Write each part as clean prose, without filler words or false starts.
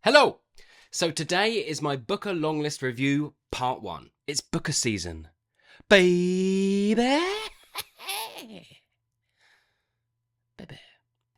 Hello! So today is my Booker Longlist review part 1. It's Booker season. Baby! Baby.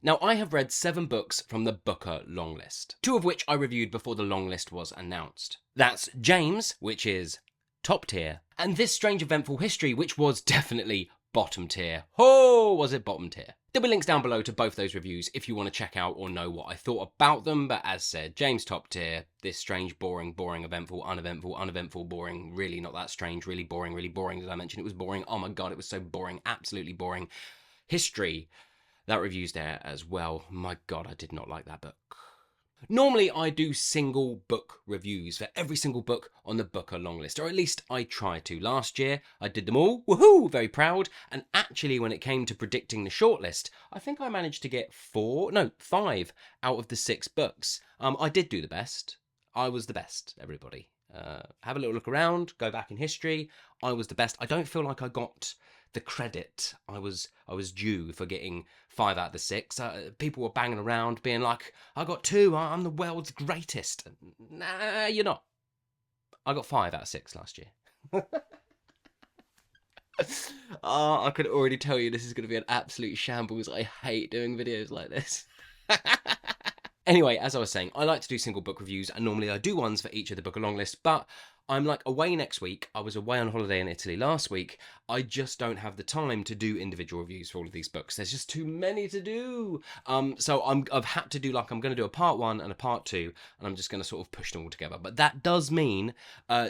Now I have read 7 books from the Booker Longlist, 2 of which I reviewed before the longlist was announced. That's James, which is top tier, and This Strange Eventful History, which was definitely bottom tier. Oh, was it bottom tier? There'll be links down below to both those reviews if you want to check out or know what I thought about them, but as said, James top tier, This Strange, boring, boring, eventful, uneventful, uneventful, boring, really not that strange, really boring, did I mention it was boring? Oh my god, it was so boring, absolutely boring. History, that review's there as well. My god, I did not like that book. Normally I do single book reviews for every single book on the Booker Longlist, or at least I try to. Last year I did them all, woohoo, very proud, and actually when it came to predicting the shortlist, I think I managed to get 5 out of the 6 books. I did do the best. I was the best, everybody. Have a little look around, go back in history, I was the best. I don't feel like I got the credit I was due for getting 5 out of the 6. People were banging around being like, I got 2, I'm the world's greatest. Nah, you're not. I got 5 out of 6 last year. I could already tell you this is going to be an absolute shambles. I hate doing videos like this. Anyway, as I was saying, I like to do single book reviews, and normally I do ones for each of the Booker Longlist, but I'm like away next week. I was away on holiday in Italy last week. I just don't have the time to do individual reviews for all of these books. There's just too many to do. So I've had to do I'm going to do a part 1 and a part 2, and I'm just going to sort of push them all together. But that does mean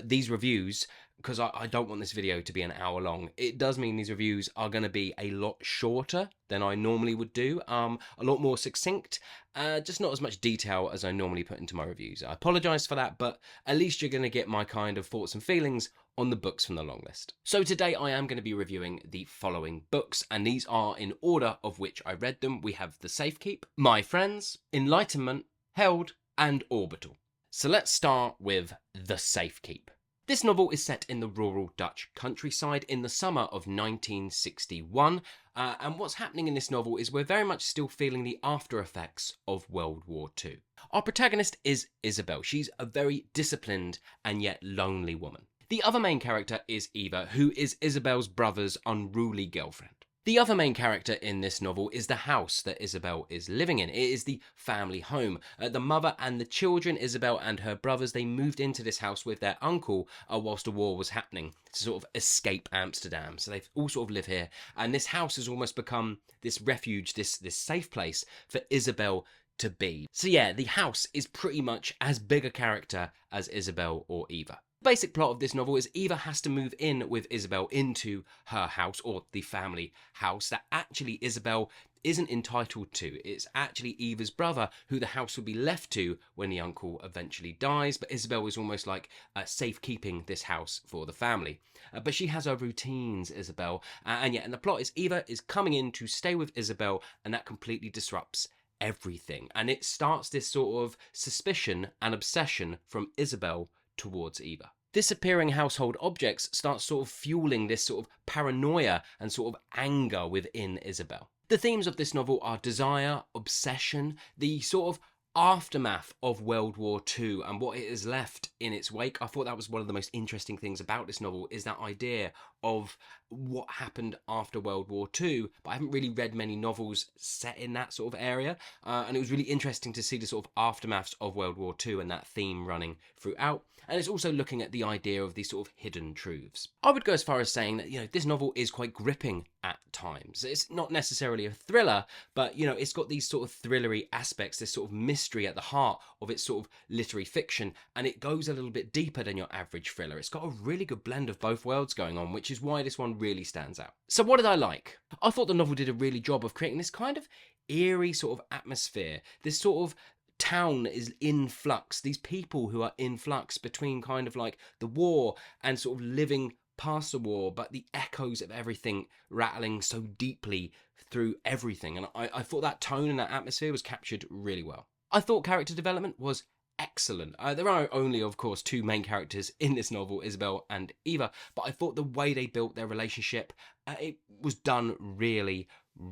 these reviews, because I don't want this video to be an hour long, it does mean these reviews are going to be a lot shorter than I normally would do, a lot more succinct, just not as much detail as I normally put into my reviews. I apologise for that, but at least you're going to get my kind of thoughts and feelings on the books from the long list. So today I am going to be reviewing the following books, and these are in order of which I read them. We have The Safekeep, My Friends, Enlightenment, Held, and Orbital. So let's start with The Safekeep. This novel is set in the rural Dutch countryside in the summer of 1961, and what's happening in this novel is we're very much still feeling the after effects of World War II. Our protagonist is Isabel. She's a very disciplined and yet lonely woman. The other main character is Eva, who is Isabel's brother's unruly girlfriend. The other main character in this novel is the house that Isabel is living in. It is the family home. The mother and the children, Isabel and her brothers, they moved into this house with their uncle whilst the war was happening to sort of escape Amsterdam. So they all sort of live here. And this house has almost become this refuge, this safe place for Isabel to be. So yeah, the house is pretty much as big a character as Isabel or Eva. The basic plot of this novel is Eva has to move in with Isabel into her house, or the family house, that actually Isabel isn't entitled to. It's actually Eva's brother who the house will be left to when the uncle eventually dies, but Isabel is almost like safekeeping this house for the family. But she has her routines, Isabel, and the plot is Eva is coming in to stay with Isabel, and that completely disrupts everything. And it starts this sort of suspicion and obsession from Isabel towards Eva. Disappearing household objects starts sort of fueling this sort of paranoia and sort of anger within Isabel. The themes of this novel are desire, obsession, the sort of aftermath of World War II and what it has left in its wake. I thought that was one of the most interesting things about this novel, is that idea of what happened after World War II, but I haven't really read many novels set in that sort of area, and it was really interesting to see the sort of aftermaths of World War II and that theme running throughout. And it's also looking at the idea of these sort of hidden truths. I would go as far as saying that, this novel is quite gripping at times. It's not necessarily a thriller, but, it's got these sort of thrillery aspects, this sort of mystery at the heart of its sort of literary fiction, and it goes a little bit deeper than your average thriller. It's got a really good blend of both worlds going on, which is why this one really stands out. So what did I like? I thought the novel did a really job of creating this kind of eerie sort of atmosphere, this sort of town is in flux, these people who are in flux between kind of like the war and sort of living past the war, but the echoes of everything rattling so deeply through everything. And I thought that tone and that atmosphere was captured really well. I thought character development was excellent. There are only, of course, 2 main characters in this novel, Isabel and Eva, but I thought the way they built their relationship, it was done really,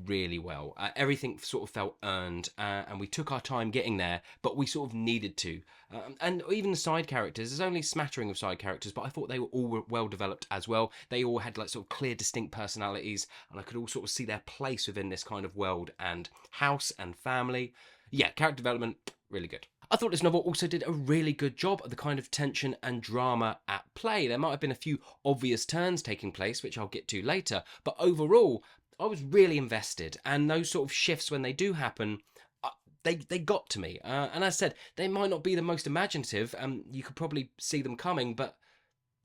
really well. Everything sort of felt earned, and we took our time getting there, but we sort of needed to. And even the side characters, there's only a smattering of side characters, but I thought they were all well developed as well. They all had like sort of clear, distinct personalities, and I could all sort of see their place within this kind of world and house and family. Yeah, character development, really good. I thought this novel also did a really good job of the kind of tension and drama at play. There might have been a few obvious turns taking place, which I'll get to later, but overall, I was really invested, and those sort of shifts when they do happen, they got to me. And as I said, they might not be the most imaginative, you could probably see them coming, but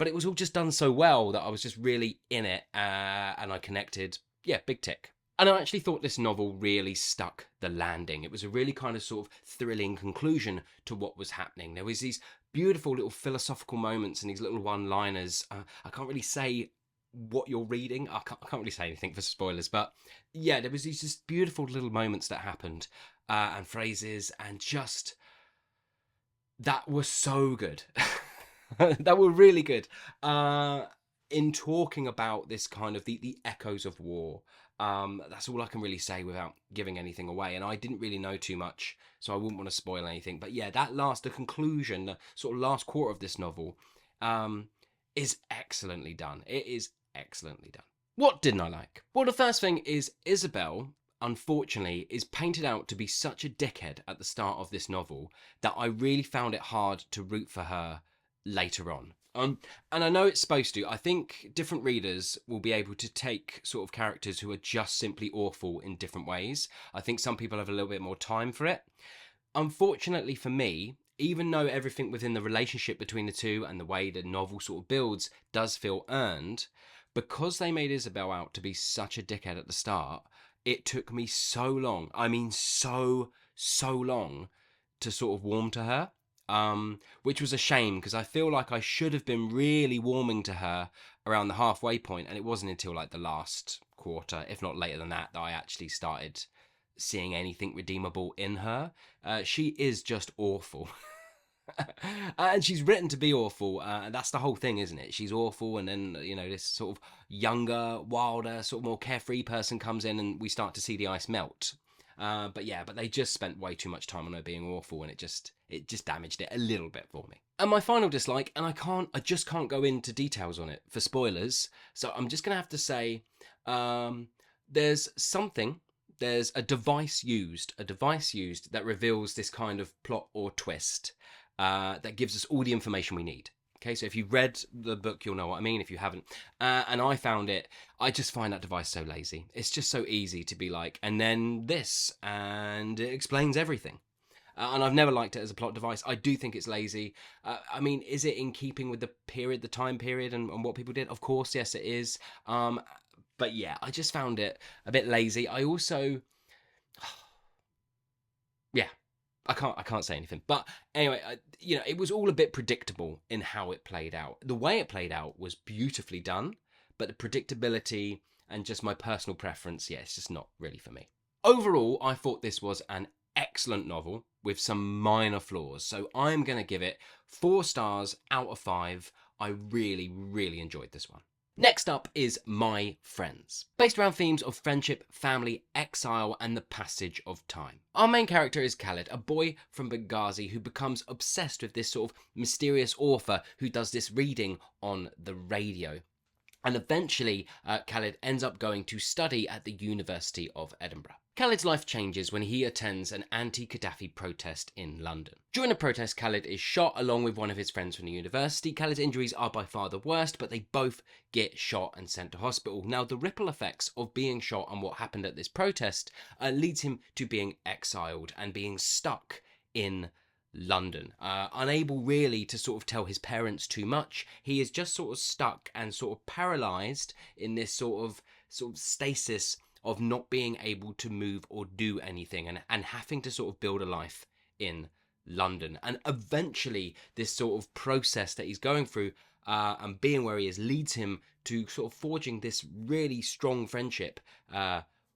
it was all just done so well that I was just really in it, and I connected. Yeah, big tick. And I actually thought this novel really stuck the landing. It was a really kind of sort of thrilling conclusion to what was happening. There was these beautiful little philosophical moments and these little one-liners. I can't really say what you're reading. I can't really say anything for spoilers, but yeah, there was these just beautiful little moments that happened, and phrases, and just that were so good. That were really good. In talking about this kind of the echoes of war. That's all I can really say without giving anything away. And I didn't really know too much, so I wouldn't want to spoil anything. But yeah, the conclusion, the sort of last quarter of this novel, is excellently done. It is excellently done. What didn't I like? Well, the first thing is Isabel, unfortunately, is painted out to be such a dickhead at the start of this novel that I really found it hard to root for her later on. And I know it's supposed to. I think different readers will be able to take sort of characters who are just simply awful in different ways. I think some people have a little bit more time for it. Unfortunately for me, even though everything within the relationship between the two and the way the novel sort of builds does feel earned, because they made Isabel out to be such a dickhead at the start, it took me so long, I mean so long, to sort of warm to her. Which was a shame, because I feel like I should have been really warming to her around the halfway point, and it wasn't until like the last quarter, if not later than that, that I actually started seeing anything redeemable in her. She is just awful. And she's written to be awful, and that's the whole thing, isn't it? She's awful, and then, you know, this sort of younger, wilder, sort of more carefree person comes in, and we start to see the ice melt. But they just spent way too much time on her being awful, and it just damaged it a little bit for me. And my final dislike, and I just can't go into details on it for spoilers, so I'm just gonna have to say, there's a device used that reveals this kind of plot or twist, that gives us all the information we need. Okay, so if you've read the book, you'll know what I mean. If you haven't, and I just find that device so lazy. It's just so easy to be like, and then this, and it explains everything. And I've never liked it as a plot device. I do think it's lazy. I mean, is it in keeping with the time period, and what people did? Of course, yes, it is. But yeah, I just found it a bit lazy. I also, yeah, I can't say anything. But anyway, it was all a bit predictable in how it played out. The way it played out was beautifully done, but the predictability and just my personal preference, yeah, it's just not really for me. Overall, I thought this was an excellent novel with some minor flaws. So I'm going to give it 4 stars out of 5. I really, really enjoyed this one. Next up is My Friends, based around themes of friendship, family, exile, and the passage of time. Our main character is Khaled, a boy from Benghazi who becomes obsessed with this sort of mysterious author who does this reading on the radio. And eventually, Khaled ends up going to study at the University of Edinburgh. Khaled's life changes when he attends an anti-Gaddafi protest in London. During the protest, Khaled is shot along with one of his friends from the university. Khaled's injuries are by far the worst, but they both get shot and sent to hospital. Now, the ripple effects of being shot and what happened at this protest leads him to being exiled and being stuck in London. Unable really to sort of tell his parents too much. He is just sort of stuck and sort of paralysed in this sort of stasis of not being able to move or do anything, and having to sort of build a life in London. And eventually this sort of process that he's going through, and being where he is, leads him to sort of forging this really strong friendship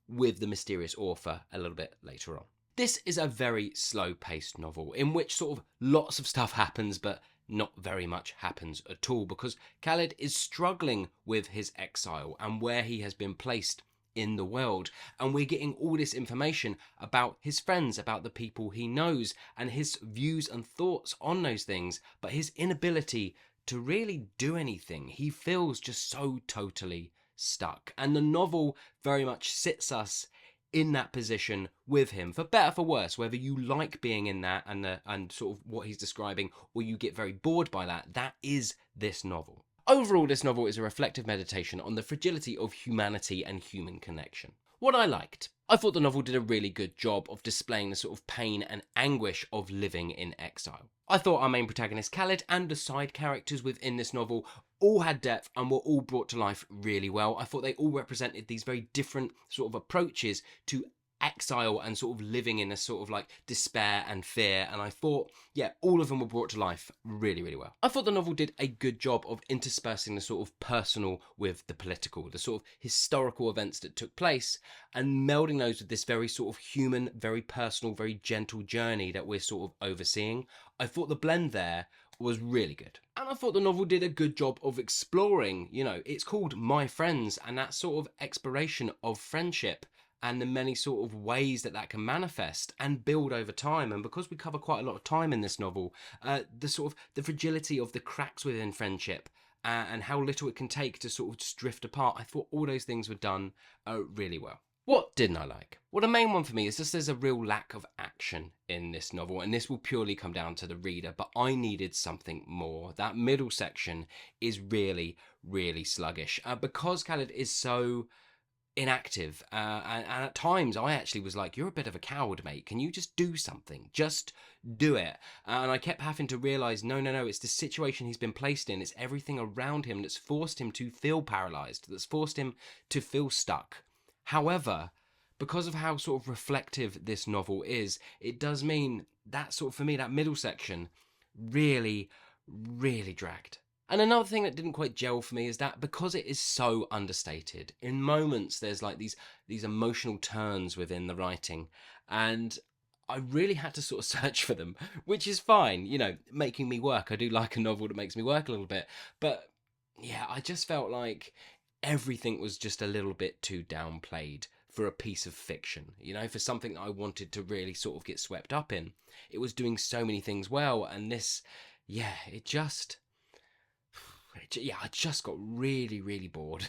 with the mysterious author a little bit later on. This is a very slow-paced novel in which sort of lots of stuff happens, but not very much happens at all, because Khaled is struggling with his exile and where he has been placed in the world. And we're getting all this information about his friends, about the people he knows, and his views and thoughts on those things, but his inability to really do anything. He feels just so totally stuck. And the novel very much sits us in that position with him, for better for worse, whether you like being in that and sort of what he's describing, or you get very bored by that. That is this novel. Overall, this novel is a reflective meditation on the fragility of humanity and human connection. What I liked: I thought the novel did a really good job of displaying the sort of pain and anguish of living in exile. I thought our main protagonist Khaled and the side characters within this novel all had depth and were all brought to life really well. I thought they all represented these very different sort of approaches to exile and sort of living in a sort of like despair and fear, and I thought, yeah, all of them were brought to life really, really well. I thought the novel did a good job of interspersing the sort of personal with the political, the sort of historical events that took place, and melding those with this very sort of human, very personal, very gentle journey that we're sort of overseeing. I thought the blend there was really good. And I thought the novel did a good job of exploring, you know, it's called My Friends, and that sort of exploration of friendship and the many sort of ways that that can manifest and build over time. And because we cover quite a lot of time in this novel, the sort of the fragility of the cracks within friendship and how little it can take to sort of just drift apart, I thought all those things were done really well. What didn't I like? Well, the main one for me is just there's a real lack of action in this novel, and this will purely come down to the reader, but I needed something more. That middle section is really, really sluggish. Because Khaled is so inactive, and at times I actually was like, you're a bit of a coward, mate, can you just do something, just do it? And I kept having to realize, no, it's the situation he's been placed in, it's everything around him that's forced him to feel paralyzed, that's forced him to feel stuck. However, because of how sort of reflective this novel is, it does mean that sort of, for me, that middle section really, really dragged. And another thing that didn't quite gel for me is that because it is so understated, in moments there's like these emotional turns within the writing, and I really had to sort of search for them, which is fine, you know, making me work. I do like a novel that makes me work a little bit, but yeah, I just felt like everything was just a little bit too downplayed for a piece of fiction, you know, for something that I wanted to really sort of get swept up in. It was doing so many things well, and this, yeah, I just got really, really bored.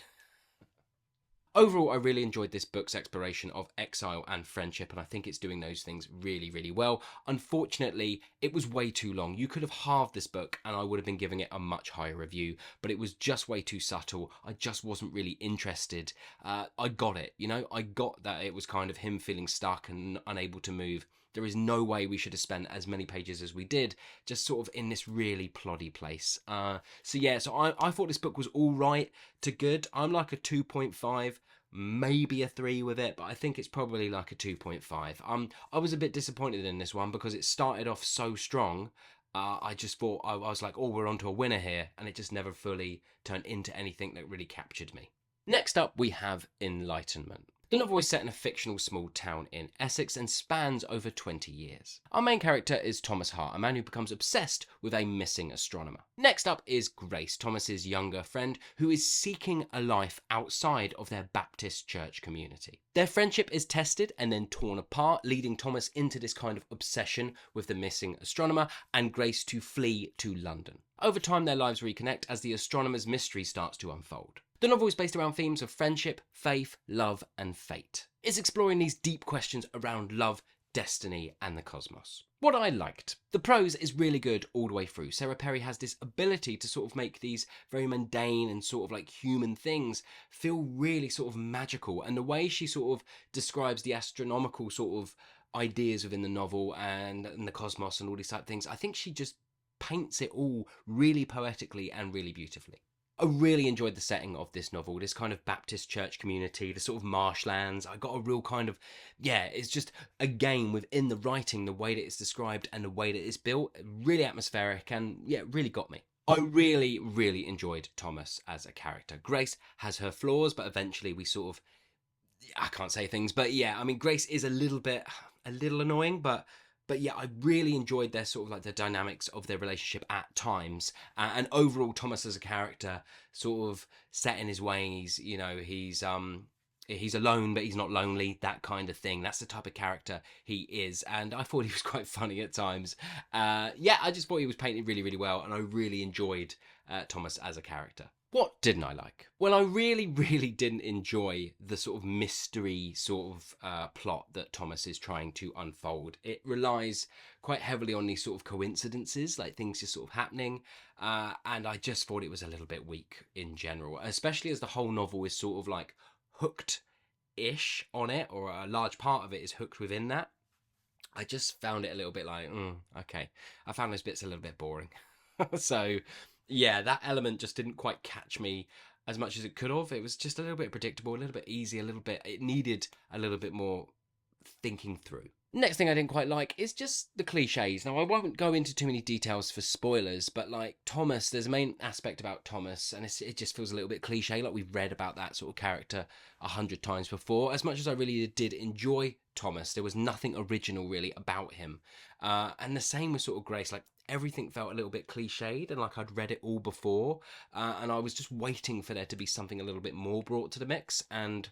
Overall, I really enjoyed this book's exploration of exile and friendship, and I think it's doing those things really, really well. Unfortunately, it was way too long. You could have halved this book and I would have been giving it a much higher review, but it was just way too subtle. I just wasn't really interested. I got it, you know, I got that it was kind of him feeling stuck and unable to move. There is no way we should have spent as many pages as we did, just sort of in this really ploddy place. So I thought this book was all right to good. I'm like a 2.5, maybe a 3 with it, but I think it's probably like a 2.5. I was a bit disappointed in this one because it started off so strong. I just thought, I was like, oh, we're onto a winner here, and it just never fully turned into anything that really captured me. Next up, we have Enlightenment. The novel is set in a fictional small town in Essex and spans over 20 years. Our main character is Thomas Hart, a man who becomes obsessed with a missing astronomer. Next up is Grace, Thomas's younger friend, who is seeking a life outside of their Baptist church community. Their friendship is tested and then torn apart, leading Thomas into this kind of obsession with the missing astronomer and Grace to flee to London. Over time, their lives reconnect as the astronomer's mystery starts to unfold. The novel is based around themes of friendship, faith, love, and fate. It's exploring these deep questions around love, destiny, and the cosmos. What I liked: the prose is really good all the way through. Sarah Perry has this ability to sort of make these very mundane and sort of like human things feel really sort of magical, and the way she sort of describes the astronomical sort of ideas within the novel and the cosmos and all these type of things, I think she just paints it all really poetically and really beautifully. I really enjoyed the setting of this novel, this kind of Baptist church community, the sort of marshlands. I got a real kind of, it's just, again, within the writing, the way that it's described and the way that it's built, really atmospheric, and it really got me. I really, really enjoyed Thomas as a character. Grace has her flaws, but eventually we sort of, I can't say things, but I mean, Grace is a little annoying, but I really enjoyed their sort of like the dynamics of their relationship at times, and overall Thomas as a character, sort of set in his ways, you know, he's he's alone, but he's not lonely, that kind of thing. That's the type of character he is. And I thought he was quite funny at times. Yeah, I just thought he was painted really, really well. And I really enjoyed Thomas as a character. What didn't I like? Well, I really, really didn't enjoy the sort of mystery sort of plot that Thomas is trying to unfold. It relies quite heavily on these sort of coincidences, like things just sort of happening. And I just thought it was a little bit weak in general, especially as the whole novel is sort of like hooked-ish on it, or a large part of it is hooked within that. I just found it a little bit like, okay. I found those bits a little bit boring. So yeah, that element just didn't quite catch me as much as it could have. It was just a little bit predictable, a little bit easy, it needed a little bit more thinking through. Next thing I didn't quite like is just the cliches. Now, I won't go into too many details for spoilers, but like Thomas, there's a main aspect about Thomas, and it just feels a little bit cliche, like we've read about that sort of character 100 times before. As much as I really did enjoy Thomas, there was nothing original really about him. And the same with sort of Grace, like everything felt a little bit cliched and like I'd read it all before, and I was just waiting for there to be something a little bit more brought to the mix, and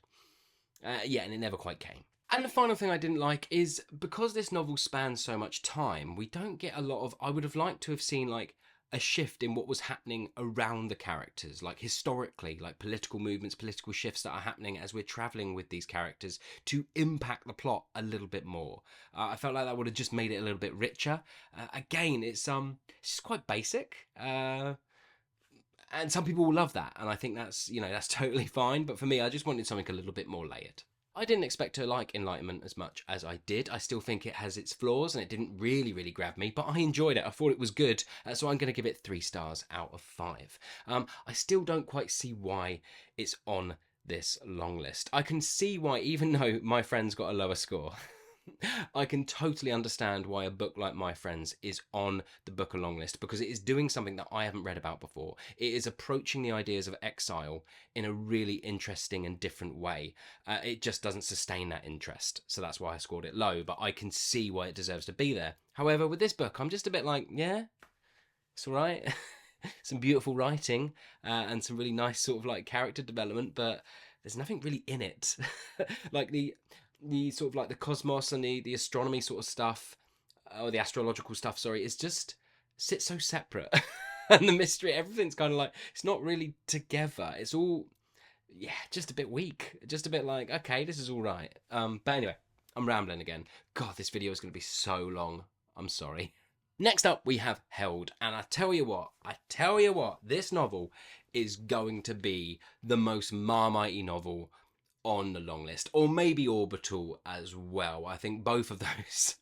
yeah, and it never quite came. And the final thing I didn't like is because this novel spans so much time, we don't get a lot of, I would have liked to have seen like a shift in what was happening around the characters, like historically, like political movements, political shifts that are happening as we're traveling with these characters to impact the plot a little bit more. I felt like that would have just made it a little bit richer. Again, it's just quite basic. And some people will love that, and I think that's, you know, that's totally fine. But for me, I just wanted something a little bit more layered. I didn't expect to like Enlightenment as much as I did. I still think it has its flaws and it didn't really, really grab me, but I enjoyed it. I thought it was good, so I'm going to give it 3 stars out of 5. I still don't quite see why it's on this long list. I can see why, even though My Friends got a lower score, I can totally understand why a book like My Friends is on the book a long list, because it is doing something that I haven't read about before. It is approaching the ideas of exile in a really interesting and different way. It just doesn't sustain that interest, so that's why I scored it low, but I can see why it deserves to be there. However, with this book, I'm just a bit like, yeah, it's all right. Some beautiful writing and some really nice sort of like character development, but there's nothing really in it. Like the sort of like the cosmos and the astronomy sort of stuff, or the astrological stuff, sorry, is just sits so separate. And the mystery, everything's kind of like, it's not really together. It's all, yeah, just a bit weak. Just a bit like, okay, this is all right. But anyway, I'm rambling again. God, this video is going to be so long. I'm sorry. Next up, we have Held. And I tell you what, this novel is going to be the most Marmitey novel on the long list, or maybe Orbital as well. I think both of those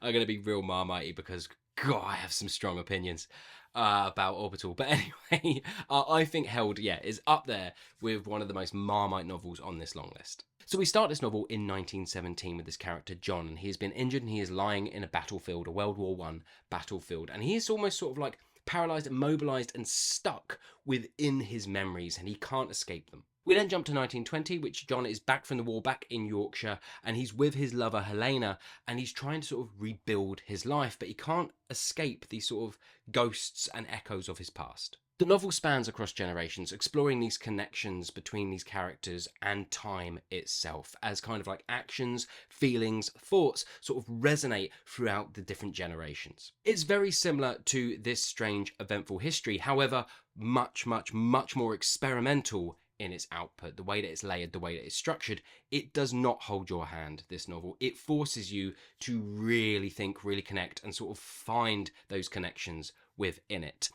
are going to be real Marmitey, because God, I have some strong opinions about Orbital. But anyway, I think Held, yeah, is up there with one of the most Marmite novels on this long list. So we start this novel in 1917 with this character John, and he's been injured and he is lying in a battlefield, a World War I battlefield, and he is almost sort of like paralysed, immobilised and stuck within his memories, and he can't escape them. We then jump to 1920, which John is back from the war, back in Yorkshire, and he's with his lover Helena, and he's trying to sort of rebuild his life, but he can't escape these sort of ghosts and echoes of his past. The novel spans across generations, exploring these connections between these characters and time itself, as kind of like actions, feelings, thoughts sort of resonate throughout the different generations. It's very similar to This Strange Eventful History, however, much, much, much more experimental in its output, the way that it's layered, the way that it's structured. It does not hold your hand, this novel. It forces you to really think, really connect, and sort of find those connections within it.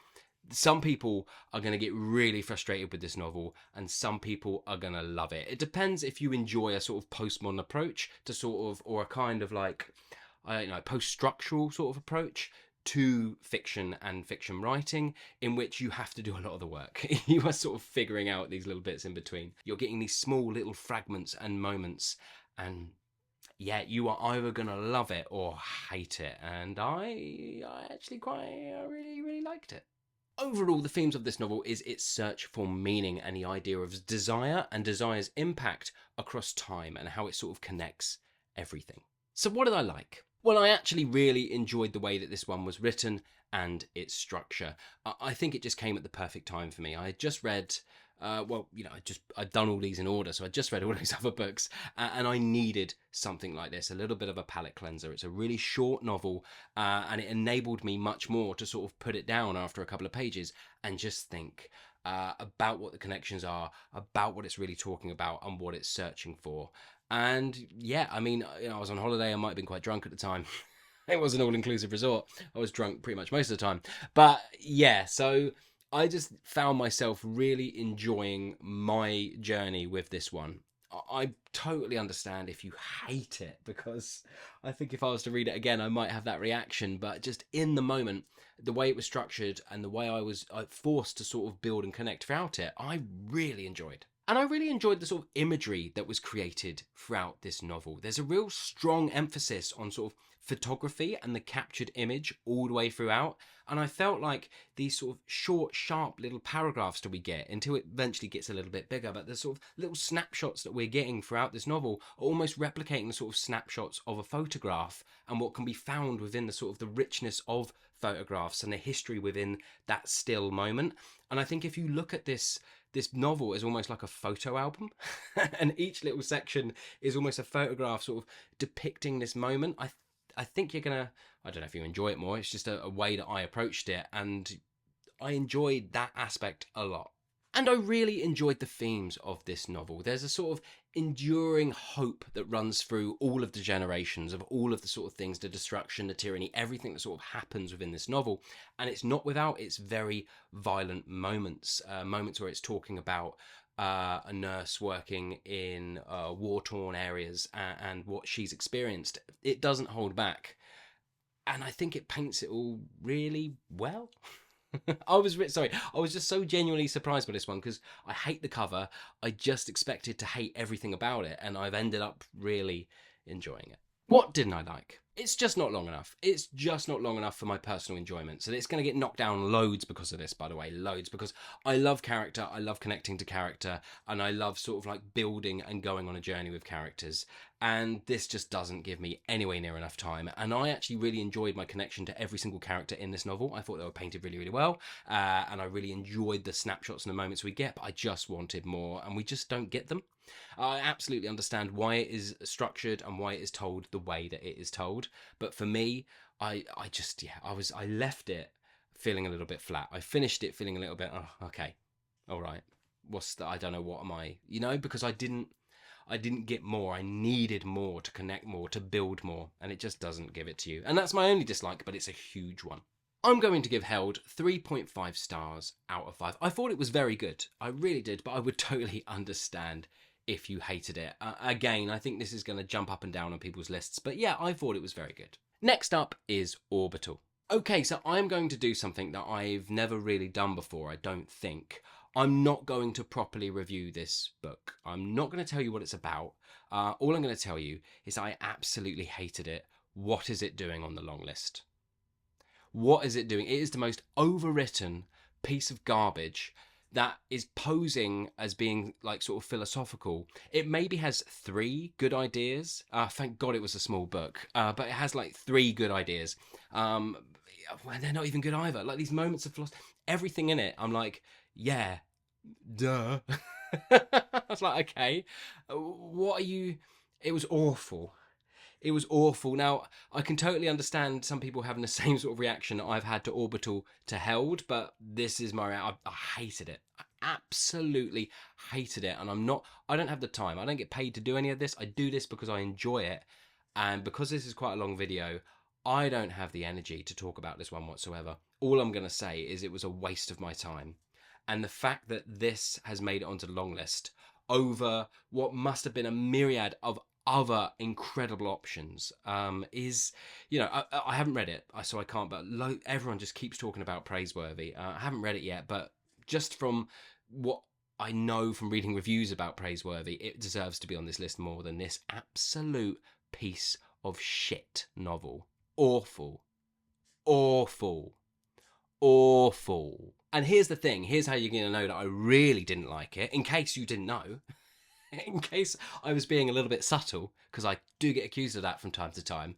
Some people are going to get really frustrated with this novel, and some people are going to love it. It depends if you enjoy a sort of postmodern approach to sort of, or a kind of like, I don't know, post-structural sort of approach to fiction and fiction writing, in which you have to do a lot of the work. You are sort of figuring out these little bits in between. You're getting these small little fragments and moments, and yeah, you are either gonna love it or hate it. And I actually really liked it. Overall, the themes of this novel is its search for meaning and the idea of desire and desire's impact across time, and how it sort of connects everything. So what did I like? Well, I actually really enjoyed the way that this one was written and its structure. I think it just came at the perfect time for me. I had just read well, you know, I'd done all these in order, so I just read all these other books, and I needed something like this, a little bit of a palate cleanser. It's a really short novel, and it enabled me much more to sort of put it down after a couple of pages and just think about what the connections are, about what it's really talking about, and what it's searching for. And yeah, I mean, you know, I was on holiday. I might have been quite drunk at the time. It was an all-inclusive resort. I was drunk pretty much most of the time. But yeah, so I just found myself really enjoying my journey with this one. I totally understand if you hate it, because I think if I was to read it again, I might have that reaction. But just in the moment, the way it was structured and the way I was forced to sort of build and connect throughout it, I really enjoyed. And I really enjoyed the sort of imagery that was created throughout this novel. There's a real strong emphasis on sort of photography and the captured image all the way throughout. And I felt like these sort of short, sharp little paragraphs that we get until it eventually gets a little bit bigger, but the sort of little snapshots that we're getting throughout this novel are almost replicating the sort of snapshots of a photograph and what can be found within the sort of the richness of photographs and the history within that still moment. And I think if you look at this novel is almost like a photo album, and each little section is almost a photograph sort of depicting this moment. I think you're gonna, I don't know if you enjoy it more, it's just a way that I approached it, and I enjoyed that aspect a lot. And I really enjoyed the themes of this novel. There's a sort of enduring hope that runs through all of the generations of all of the sort of things, the destruction, the tyranny, everything that sort of happens within this novel. And it's not without its very violent moments, moments where it's talking about a nurse working in war-torn areas and what she's experienced. It doesn't hold back. And I think it paints it all really well. I was just so genuinely surprised by this one, because I hate the cover. I just expected to hate everything about it, and I've ended up really enjoying it. What didn't I like? It's just not long enough. It's just not long enough for my personal enjoyment. So it's going to get knocked down loads because of this, by the way, loads, because I love character, I love connecting to character, and I love sort of like building and going on a journey with characters. And this just doesn't give me anywhere near enough time. And I actually really enjoyed my connection to every single character in this novel. I thought they were painted really, really well. And I really enjoyed the snapshots and the moments we get, but I just wanted more, and we just don't get them. I absolutely understand why it is structured and why it is told the way that it is told. But for me, I just, yeah, I left it feeling a little bit flat. I finished it feeling a little bit, oh, okay, all right. I don't know, what am I, you know, because I didn't get more. I needed more to connect more, to build more, and it just doesn't give it to you. And that's my only dislike, but it's a huge one. I'm going to give Held 3.5 stars out of 5. I thought it was very good. I really did, but I would totally understand if you hated it. Again, I think this is going to jump up and down on people's lists, but yeah, I thought it was very good. Next up is Orbital. Okay, so I'm going to do something that I've never really done before, I don't think. I'm not going to properly review this book. I'm not going to tell you what it's about. All I'm going to tell you is I absolutely hated it. What is it doing on the long list? What is it doing? It is the most overwritten piece of garbage that is posing as being like sort of philosophical. It maybe has 3 good ideas. Thank God it was a small book, but it has like 3 good ideas. Well, they're not even good either. Like these moments of philosophy, everything in it, I'm like, yeah, duh. I was like, okay, what are you? It was awful. It was awful. Now, I can totally understand some people having the same sort of reaction that I've had to Orbital to Held, but this is my reaction. I hated it. I absolutely hated it. And I don't have the time. I don't get paid to do any of this. I do this because I enjoy it. And because this is quite a long video, I don't have the energy to talk about this one whatsoever. All I'm going to say is it was a waste of my time. And the fact that this has made it onto the long list over what must have been a myriad of other incredible options is, you know, I haven't read it, so I can't, but everyone just keeps talking about praiseworthy. I haven't read it yet, but just from what I know from reading reviews about praiseworthy, it deserves to be on this list more than this absolute piece of shit novel. Awful. Awful. Awful. And here's the thing, here's how you're going to know that I really didn't like it, in case you didn't know. In case I was being a little bit subtle, because I do get accused of that from time to time.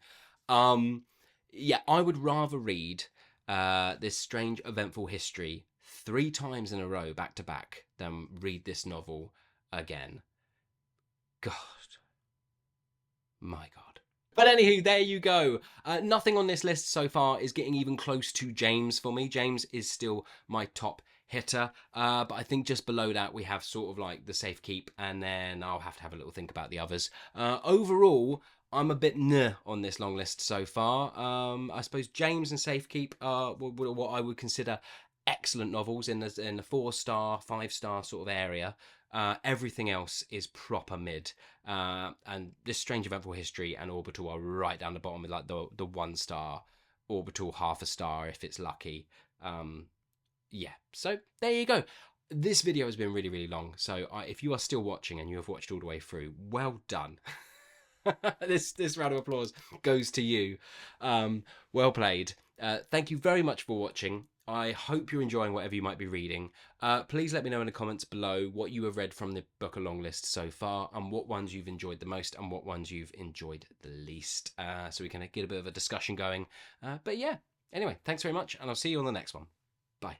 Yeah, I would rather read this strange, eventful history 3 times in a row, back to back, than read this novel again. God. My God. But anywho, there you go. Nothing on this list so far is getting even close to James for me. James is still my top hitter. But I think just below that we have sort of like the Safekeep, and then I'll have to have a little think about the others. Overall, I'm a bit on this long list so far. I suppose James and Safekeep are what I would consider excellent novels in the 4-star, 5-star sort of area. Everything else is proper mid. And this Strange Eventful History and Orbital are right down the bottom with like the 1-star, Orbital half a star if it's lucky. Yeah, so there you go. This video has been really, really long. So if you are still watching and you have watched all the way through, well done. This round of applause goes to you. Well played. Thank you very much for watching. I hope you're enjoying whatever you might be reading. Please let me know in the comments below what you have read from the book of Longlist so far, and what ones you've enjoyed the most and what ones you've enjoyed the least, so we can get a bit of a discussion going. But yeah, anyway, thanks very much, and I'll see you on the next one. Bye.